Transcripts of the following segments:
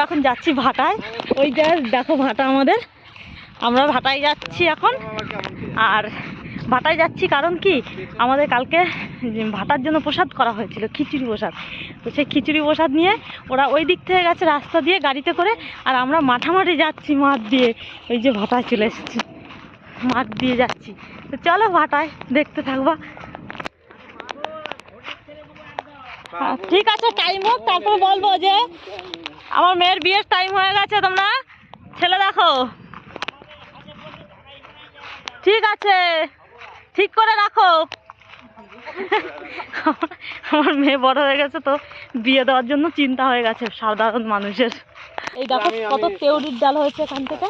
এখন যাচ্ছি ভাটায়। ওই যে দেখো ভাটা আমাদের, আমরা ভাটায় যাচ্ছি এখন। আর ভাটায় যাচ্ছি কারণ কি, আমাদের কালকে ভাটার জন্য প্রসাদ করা হয়েছিল, খিচুড়ি প্রসাদ। তো সেই খিচুড়ি প্রসাদ নিয়ে ওরা ওই দিক থেকে গেছে রাস্তা দিয়ে গাড়িতে করে, আর আমরা মাঠামাঠি যাচ্ছি মাঠ দিয়ে। ওই যে ভাটায় চলে এসেছি, মাঠ দিয়ে যাচ্ছি। তো চলো ভাটায় দেখতে থাকবা। ঠিক আছে, টাইম হোক তারপরে বলবো যে আমার মেয়ের বিয়ের টাইম হয়ে গেছে, তোমরা ছেলে দেখো। ঠিক আছে, ঠিক করে রাখো। আমার মেয়ে বড় হয়ে গেছে তো বিয়ে দেওয়ার জন্য চিন্তা হয়ে গেছে সাধারণ মানুষের। এই দেখো কত তেওরির ডাল হয়েছে এখান থেকে,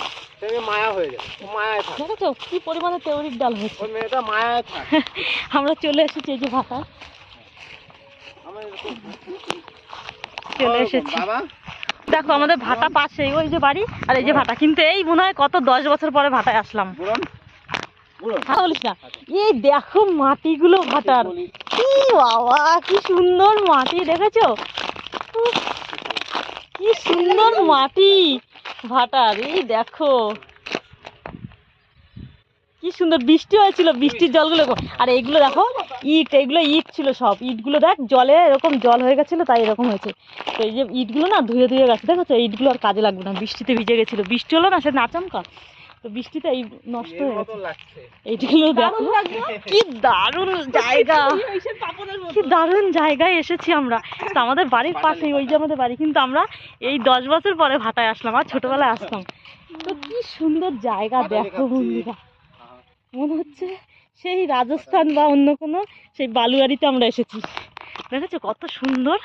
মায়া হয়ে যায়, মায়ায় থাকে। দেখেছো কি পরিমাণে তেওরির ডাল হয়েছে। ওই মেয়েটা মায়ায় থাকে। আমরা চলে এসেছি এই যে ভাটা, চলে এসেছি। দেখো আমাদের ভাটা পাশেই, ওই যে বাড়ি আর এই যে ভাটা। কিন্তু এই মনে হয় কত 10 বছর পরে ভাটায় আসলাম। বলিস না, এই দেখো মাটিগুলো ভাটার, কি বাবা কি সুন্দর মাটি, দেখেছো কি সুন্দর মাটি ভাটার। এই দেখো কি সুন্দর, বৃষ্টি হয়েছিল, বৃষ্টির জলগুলো। আর এইগুলো দেখো ইট, এইগুলো ইট ছিল সব। ইটগুলো দেখ জলে এরকম জল হয়ে গেছিলো, তাই এরকম হয়েছে। তো এই যে ইটগুলো না ধুয়ে ধুয়ে গেছে, দেখো তো ইটগুলো আর কাজে লাগবে না, বৃষ্টিতে ভিজে গেছিলো। বৃষ্টি হলো না, সে নাচমকা, তো বৃষ্টিতে এই নষ্ট হয়ে গেছে। এইগুলো দেখো কি দারুণ জায়গা, কি দারুণ জায়গায় এসেছি আমরা। তো আমাদের বাড়ির পাশেই ওই যে আমাদের বাড়ি, কিন্তু আমরা এই 10 বছর পরে ভাটায় আসলাম, আর ছোটবেলায় আসতাম। তো কি সুন্দর জায়গা দেখো বন্ধুরা, মনে হচ্ছে সেই রাজস্থান বা অন্য কোনো সেই বালুয়াড়িতে আমরা এসেছি। দেখেছো কত সুন্দর।